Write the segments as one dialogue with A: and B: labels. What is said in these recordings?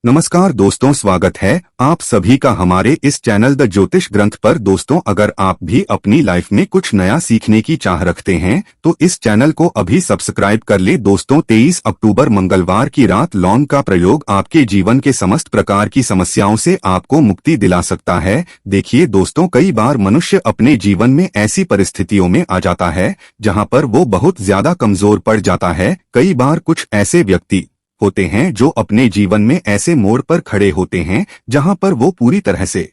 A: नमस्कार दोस्तों, स्वागत है आप सभी का हमारे इस चैनल द ज्योतिष ग्रंथ पर। दोस्तों, अगर आप भी अपनी लाइफ में कुछ नया सीखने की चाह रखते हैं तो इस चैनल को अभी सब्सक्राइब कर ले। दोस्तों, 23 अक्टूबर मंगलवार की रात लौंग का प्रयोग आपके जीवन के समस्त प्रकार की समस्याओं से आपको मुक्ति दिला सकता है। देखिए दोस्तों, कई बार मनुष्य अपने जीवन में ऐसी परिस्थितियों में आ जाता है जहाँ पर वो बहुत ज्यादा कमजोर पड़ जाता है। कई बार कुछ ऐसे व्यक्ति होते हैं जो अपने जीवन में ऐसे मोड़ पर खड़े होते हैं जहां पर वो पूरी तरह से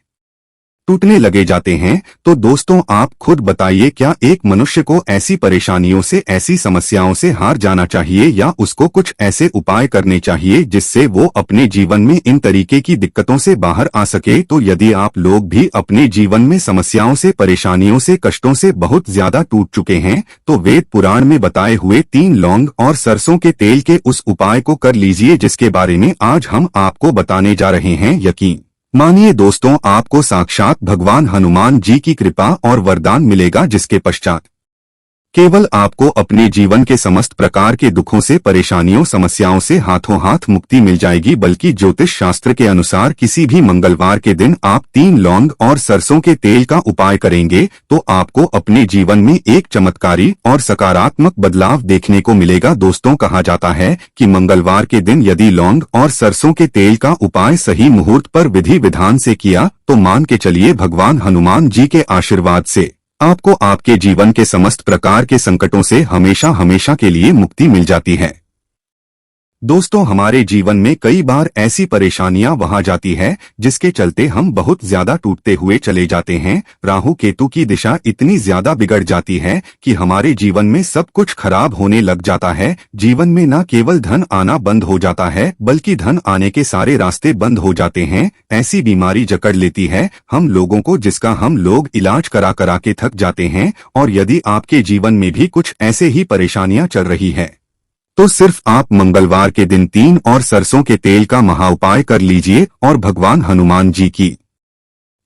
A: टूटने लगे जाते हैं। तो दोस्तों, आप खुद बताइए, क्या एक मनुष्य को ऐसी परेशानियों से, ऐसी समस्याओं से हार जाना चाहिए या उसको कुछ ऐसे उपाय करने चाहिए जिससे वो अपने जीवन में इन तरीके की दिक्कतों से बाहर आ सके? तो यदि आप लोग भी अपने जीवन में समस्याओं से, परेशानियों से, कष्टों से बहुत ज्यादा टूट चुके हैं तो वेद पुराण में बताए हुए 3 लौंग और सरसों के तेल के उस उपाय को कर लीजिए जिसके बारे में आज हम आपको बताने जा रहे हैं। यकीन मानिए दोस्तों, आपको साक्षात भगवान हनुमान जी की कृपा और वरदान मिलेगा जिसके पश्चात केवल आपको अपने जीवन के समस्त प्रकार के दुखों से, परेशानियों, समस्याओं से हाथों हाथ मुक्ति मिल जाएगी। बल्कि ज्योतिष शास्त्र के अनुसार किसी भी मंगलवार के दिन आप 3 लौंग और सरसों के तेल का उपाय करेंगे तो आपको अपने जीवन में एक चमत्कारी और सकारात्मक बदलाव देखने को मिलेगा। दोस्तों, कहा जाता है कि मंगलवार के दिन यदि लौंग और सरसों के तेल का उपाय सही मुहूर्त पर विधि विधान से किया तो मान के चलिए भगवान हनुमान जी के आशीर्वाद से आपको आपके जीवन के समस्त प्रकार के संकटों से हमेशा हमेशा के लिए मुक्ति मिल जाती है। दोस्तों, हमारे जीवन में कई बार ऐसी परेशानियां वहां जाती है जिसके चलते हम बहुत ज्यादा टूटते हुए चले जाते हैं। राहु केतु की दिशा इतनी ज्यादा बिगड़ जाती है कि हमारे जीवन में सब कुछ खराब होने लग जाता है। जीवन में न केवल धन आना बंद हो जाता है बल्कि धन आने के सारे रास्ते बंद हो जाते हैं। ऐसी बीमारी जकड़ लेती है हम लोगों को जिसका हम लोग इलाज करा करा के थक जाते हैं। और यदि आपके जीवन में भी कुछ ऐसे ही परेशानियां चल रही है तो सिर्फ आप मंगलवार के दिन 3 और सरसों के तेल का महाउपाय कर लीजिए और भगवान हनुमान जी की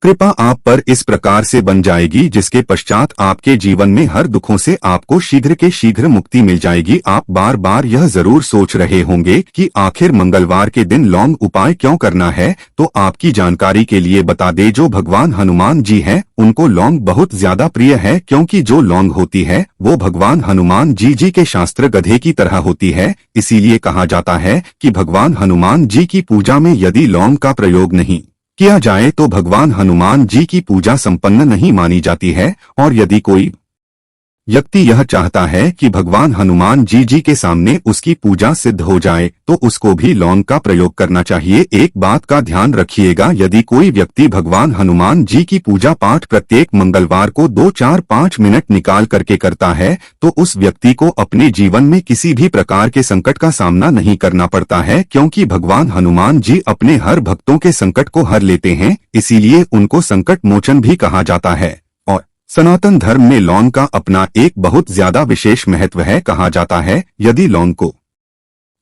A: कृपा आप पर इस प्रकार से बन जाएगी जिसके पश्चात आपके जीवन में हर दुखों से आपको शीघ्र के शीघ्र मुक्ति मिल जाएगी। आप बार बार यह जरूर सोच रहे होंगे कि आखिर मंगलवार के दिन लौंग उपाय क्यों करना है, तो आपकी जानकारी के लिए बता दे, जो भगवान हनुमान जी हैं उनको लौंग बहुत ज्यादा प्रिय है, क्योंकि जो लौंग होती है वो भगवान हनुमान जी के शास्त्र गधे की तरह होती है। इसीलिए कहा जाता है कि भगवान हनुमान जी की पूजा में यदि लौंग का प्रयोग नहीं किया जाए तो भगवान हनुमान जी की पूजा संपन्न नहीं मानी जाती है। और यदि कोई व्यक्ति यह चाहता है कि भगवान हनुमान जी के सामने उसकी पूजा सिद्ध हो जाए तो उसको भी लौंग का प्रयोग करना चाहिए। एक बात का ध्यान रखिएगा, यदि कोई व्यक्ति भगवान हनुमान जी की पूजा पाठ प्रत्येक मंगलवार को 2, 4, 5 मिनट निकाल करके करता है तो उस व्यक्ति को अपने जीवन में किसी भी प्रकार के संकट का सामना नहीं करना पड़ता है, क्योंकि भगवान हनुमान जी अपने हर भक्तों के संकट को हर लेते हैं। इसीलिए उनको संकट मोचन भी कहा जाता है। सनातन धर्म में लौंग का अपना एक बहुत ज्यादा विशेष महत्व है। कहा जाता है यदि लौंग को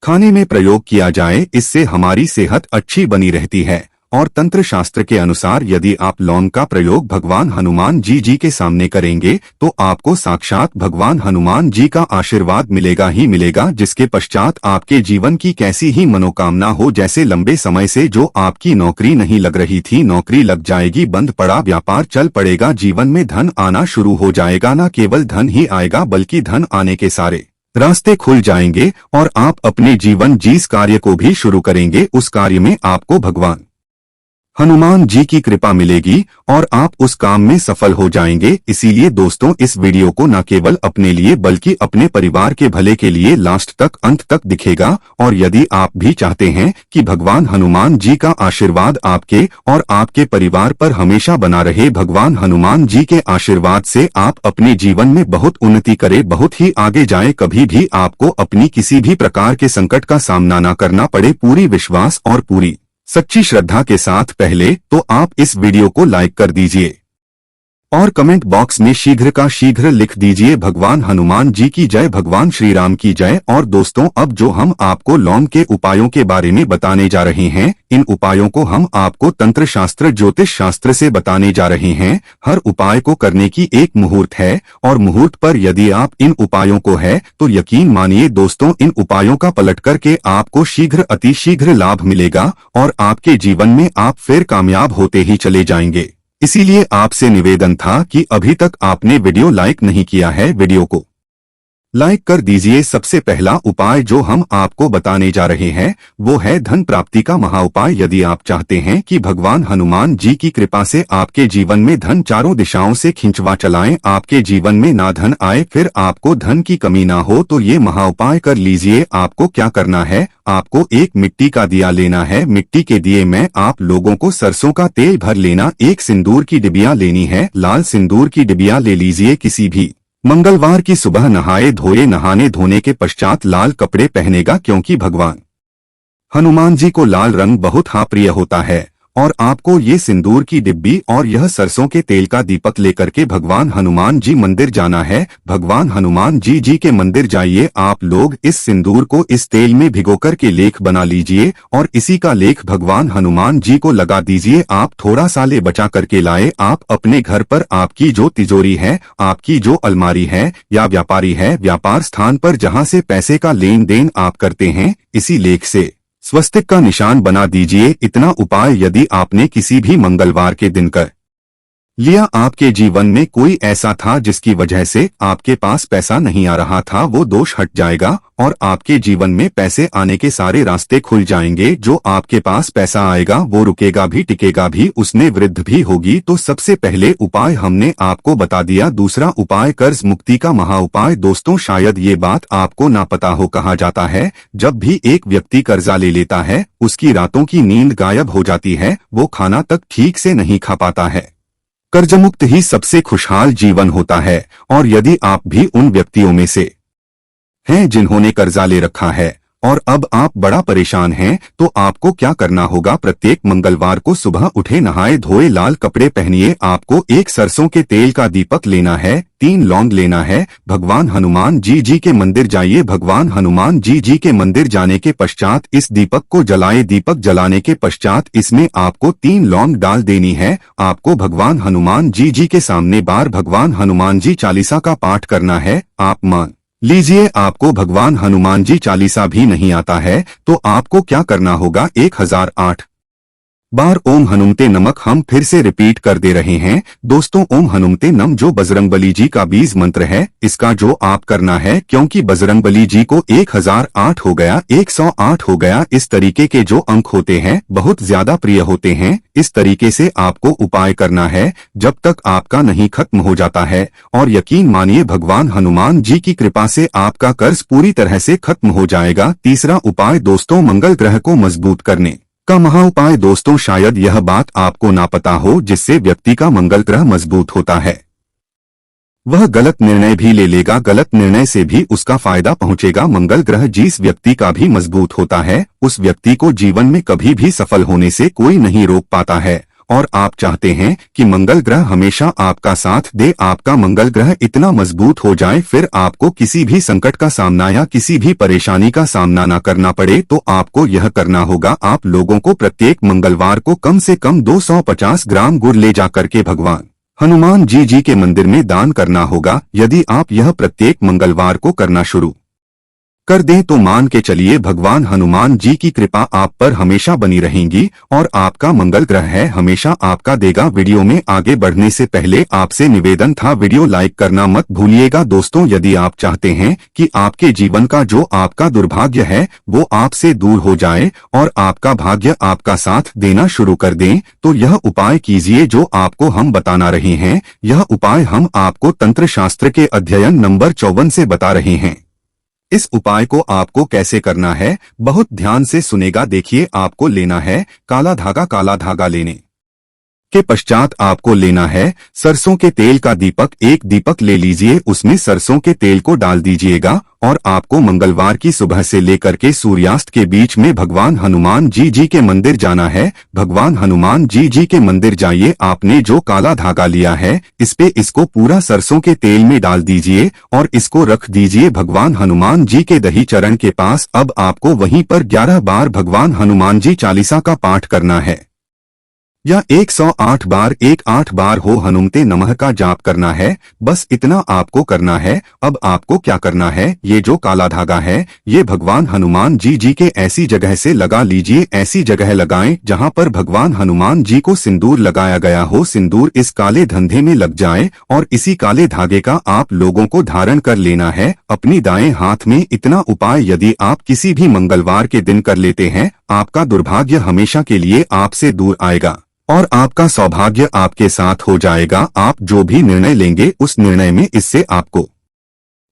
A: खाने में प्रयोग किया जाए इससे हमारी सेहत अच्छी बनी रहती है। और तंत्र शास्त्र के अनुसार यदि आप लौंग का प्रयोग भगवान हनुमान जी के सामने करेंगे तो आपको साक्षात भगवान हनुमान जी का आशीर्वाद मिलेगा ही मिलेगा, जिसके पश्चात आपके जीवन की कैसी ही मनोकामना हो, जैसे लंबे समय से जो आपकी नौकरी नहीं लग रही थी, नौकरी लग जाएगी, बंद पड़ा व्यापार चल पड़ेगा, जीवन में धन आना शुरू हो जाएगा। न केवल धन ही आएगा बल्कि धन आने के सारे रास्ते खुल जाएंगे और आप अपने जीवन जिस कार्य को भी शुरू करेंगे उस कार्य में आपको भगवान हनुमान जी की कृपा मिलेगी और आप उस काम में सफल हो जाएंगे। इसीलिए दोस्तों, इस वीडियो को न केवल अपने लिए बल्कि अपने परिवार के भले के लिए लास्ट तक, अंत तक दिखेगा। और यदि आप भी चाहते हैं कि भगवान हनुमान जी का आशीर्वाद आपके और आपके परिवार पर हमेशा बना रहे, भगवान हनुमान जी के आशीर्वाद से आप अपने जीवन में बहुत उन्नति करें, बहुत ही आगे जाएं, कभी भी आपको अपनी किसी भी प्रकार के संकट का सामना न करना पड़े, पूरी विश्वास और पूरी सच्ची श्रद्धा के साथ। पहले तो आप इस वीडियो को लाइक कर दीजिए। और कमेंट बॉक्स में शीघ्र का शीघ्र लिख दीजिए भगवान हनुमान जी की जय, भगवान श्री राम की जय। और दोस्तों, अब जो हम आपको लौंग के उपायों के बारे में बताने जा रहे हैं, इन उपायों को हम आपको तंत्र शास्त्र ज्योतिष शास्त्र से बताने जा रहे हैं। हर उपाय को करने की एक मुहूर्त है और मुहूर्त पर यदि आप इन उपायों को है तो यकीन मानिए दोस्तों, इन उपायों का पलट करके आपको शीघ्र अति शीघ्र लाभ मिलेगा और आपके जीवन में आप फिर कामयाब होते ही चले जाएंगे। इसीलिए आपसे निवेदन था कि अभी तक आपने वीडियो लाइक नहीं किया है, वीडियो को लाइक कर दीजिए। सबसे पहला उपाय जो हम आपको बताने जा रहे हैं वो है धन प्राप्ति का महाउपाय। यदि आप चाहते हैं कि भगवान हनुमान जी की कृपा से आपके जीवन में धन चारों दिशाओं से खिंचवा चलाएं, आपके जीवन में ना धन आए, फिर आपको धन की कमी ना हो, तो ये महाउपाय कर लीजिए। आपको क्या करना है, आपको एक मिट्टी का दिया लेना है। मिट्टी के दिए में आप लोगों को सरसों का तेल भर लेना। एक सिंदूर की डिबिया लेनी है, लाल सिंदूर की डिबिया ले लीजिए किसी भी। मंगलवार की सुबह नहाए धोए, नहाने धोने के पश्चात लाल कपड़े पहनेगा, क्योंकि भगवान हनुमान जी को लाल रंग बहुत प्रिय होता है। और आपको ये सिंदूर की डिब्बी और यह सरसों के तेल का दीपक लेकर के भगवान हनुमान जी मंदिर जाना है। भगवान हनुमान जी के मंदिर जाइए। आप लोग इस सिंदूर को इस तेल में भिगोकर के लेख बना लीजिए और इसी का लेख भगवान हनुमान जी को लगा दीजिए। आप थोड़ा सा ले बचा करके लाए। आप अपने घर पर आपकी जो तिजोरी है, आपकी जो अलमारी है या व्यापारी है, व्यापार स्थान पर जहां से पैसे का लेन देन आप करते हैं, इसी लेख से स्वस्तिक का निशान बना दीजिए। इतना उपाय यदि आपने किसी भी मंगलवार के दिन कर लिया, आपके जीवन में कोई ऐसा था जिसकी वजह से आपके पास पैसा नहीं आ रहा था, वो दोष हट जाएगा और आपके जीवन में पैसे आने के सारे रास्ते खुल जाएंगे। जो आपके पास पैसा आएगा वो रुकेगा भी, टिकेगा भी, उसमें वृद्धि भी होगी। तो सबसे पहले उपाय हमने आपको बता दिया। दूसरा उपाय कर्ज मुक्ति का महाउपाय। दोस्तों, शायद ये बात आपको ना पता हो, कहा जाता है जब भी एक व्यक्ति कर्जा ले लेता है उसकी रातों की नींद गायब हो जाती है, वो खाना तक ठीक से नहीं खा पाता है। कर्जमुक्त ही सबसे खुशहाल जीवन होता है। और यदि आप भी उन व्यक्तियों में से हैं जिन्होंने कर्जा ले रखा है और अब आप बड़ा परेशान हैं, तो आपको क्या करना होगा, प्रत्येक मंगलवार को सुबह उठे, नहाए धोए, लाल कपड़े पहनिए। आपको एक सरसों के तेल का दीपक लेना है, 3 लौंग लेना है। भगवान हनुमान जी के मंदिर जाइए। भगवान हनुमान जी के मंदिर जाने के पश्चात इस दीपक को जलाए। दीपक जलाने के पश्चात इसमें आपको 3 लौंग डाल देनी है। आपको भगवान हनुमान जी के सामने बार भगवान हनुमान जी चालीसा का पाठ करना है। आप मान लीजिए आपको भगवान हनुमान जी चालीसा भी नहीं आता है, तो आपको क्या करना होगा, 1008 बार ओम हनुमते नमक हम फिर से रिपीट कर दे रहे हैं। दोस्तों, ओम हनुमते नम जो बजरंगबली जी का बीज मंत्र है, इसका जो आप करना है, क्योंकि बजरंगबली जी को 1008 हो गया, 108 हो गया, इस तरीके के जो अंक होते हैं बहुत ज्यादा प्रिय होते हैं। इस तरीके से आपको उपाय करना है जब तक आपका नहीं खत्म हो जाता है। और यकीन मानिए भगवान हनुमान जी की कृपा से आपका कर्ज पूरी तरह से खत्म हो जाएगा। तीसरा उपाय दोस्तों, मंगल ग्रह को मजबूत करने का महाउपाय। दोस्तों, शायद यह बात आपको ना पता हो, जिससे व्यक्ति का मंगल ग्रह मजबूत होता है वह गलत निर्णय भी ले लेगा, गलत निर्णय से भी उसका फायदा पहुंचेगा। मंगल ग्रह जिस व्यक्ति का भी मजबूत होता है उस व्यक्ति को जीवन में कभी भी सफल होने से कोई नहीं रोक पाता है। और आप चाहते हैं कि मंगल ग्रह हमेशा आपका साथ दे, आपका मंगल ग्रह इतना मजबूत हो जाए फिर आपको किसी भी संकट का सामना या किसी भी परेशानी का सामना ना करना पड़े, तो आपको यह करना होगा, आप लोगों को प्रत्येक मंगलवार को कम से कम 250 ग्राम गुड़ ले जाकर के भगवान हनुमान जी के मंदिर में दान करना होगा। यदि आप यह प्रत्येक मंगलवार को करना शुरू कर दें तो मान के चलिए भगवान हनुमान जी की कृपा आप पर हमेशा बनी रहेगी और आपका मंगल ग्रह है हमेशा आपका देगा। वीडियो में आगे बढ़ने से पहले आपसे निवेदन था, वीडियो लाइक करना मत भूलिएगा। दोस्तों, यदि आप चाहते हैं कि आपके जीवन का जो आपका दुर्भाग्य है वो आपसे दूर हो जाए और आपका भाग्य आपका साथ देना शुरू कर दें, तो यह उपाय कीजिए जो आपको हम बताना रहे हैं। यह उपाय हम आपको तंत्र शास्त्र के अध्ययन नंबर 54 से बता रहे हैं। इस उपाय को आपको कैसे करना है बहुत ध्यान से सुनेगा। देखिए, आपको लेना है काला धागा। काला धागा लेने के पश्चात आपको लेना है सरसों के तेल का दीपक। एक दीपक ले लीजिए, उसमें सरसों के तेल को डाल दीजिएगा और आपको मंगलवार की सुबह से लेकर के सूर्यास्त के बीच में भगवान हनुमान जी के मंदिर जाना है। भगवान हनुमान जी के मंदिर जाइए। आपने जो काला धागा लिया है इस पे इसको पूरा सरसों के तेल में डाल दीजिए और इसको रख दीजिए भगवान हनुमान जी के दही चरण के पास। अब आपको वहीं पर 11 बार भगवान हनुमान जी चालीसा का पाठ करना है या 108 बार 108 बार हो हनुमते नमः का जाप करना है। बस इतना आपको करना है। अब आपको क्या करना है, ये जो काला धागा है ये भगवान हनुमान जी के ऐसी जगह से लगा लीजिए। ऐसी जगह लगाएं जहां पर भगवान हनुमान जी को सिंदूर लगाया गया हो। सिंदूर इस काले धंधे में लग जाए और इसी काले धागे का आप लोगों को धारण कर लेना है अपनी दाएं हाथ में। इतना उपाय यदि आप किसी भी मंगलवार के दिन कर लेते हैं, आपका दुर्भाग्य हमेशा के लिए आपसे दूर आएगा और आपका सौभाग्य आपके साथ हो जाएगा। आप जो भी निर्णय लेंगे उस निर्णय में इससे आपको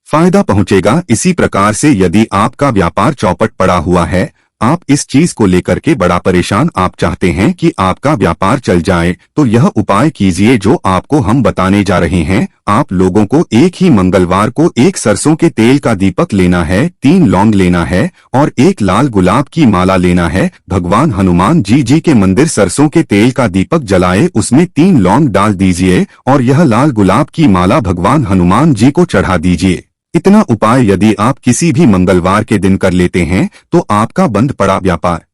A: फायदा पहुंचेगा। इसी प्रकार से यदि आपका व्यापार चौपट पड़ा हुआ है, आप इस चीज को लेकर के बड़ा परेशान, आप चाहते हैं कि आपका व्यापार चल जाए, तो यह उपाय कीजिए जो आपको हम बताने जा रहे हैं। आप लोगों को एक ही मंगलवार को एक सरसों के तेल का दीपक लेना है, 3 लौंग लेना है और एक लाल गुलाब की माला लेना है। भगवान हनुमान जी के मंदिर सरसों के तेल का दीपक जलाए, उसमें 3 लौंग डाल दीजिए और यह लाल गुलाब की माला भगवान हनुमान जी को चढ़ा दीजिए। इतना उपाय यदि आप किसी भी मंगलवार के दिन कर लेते हैं तो आपका बंद पड़ा व्यापार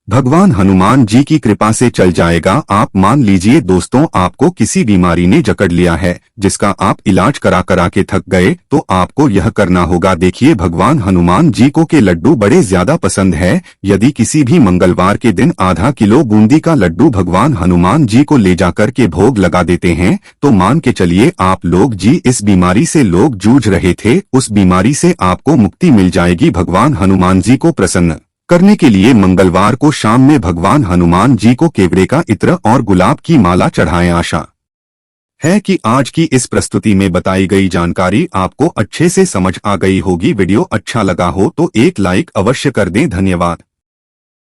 A: भगवान हनुमान जी की कृपा से चल जाएगा। आप मान लीजिए दोस्तों, आपको किसी बीमारी ने जकड़ लिया है जिसका आप इलाज करा करा के थक गए, तो आपको यह करना होगा। देखिए, भगवान हनुमान जी को के लड्डू बड़े ज्यादा पसंद है। यदि किसी भी मंगलवार के दिन आधा किलो बूंदी का लड्डू भगवान हनुमान जी को ले जाकर के भोग लगा देते हैं, तो मान के चलिए आप लोग जी इस बीमारी से लोग जूझ रहे थे, उस बीमारी से आपको मुक्ति मिल जाएगी। भगवान हनुमान जी को प्रसन्न करने के लिए मंगलवार को शाम में भगवान हनुमान जी को केवड़े का इत्र और गुलाब की माला चढ़ाएं। आशा है कि आज की इस प्रस्तुति में बताई गई जानकारी आपको अच्छे से समझ आ गई होगी। वीडियो अच्छा लगा हो तो एक लाइक अवश्य कर दें। धन्यवाद।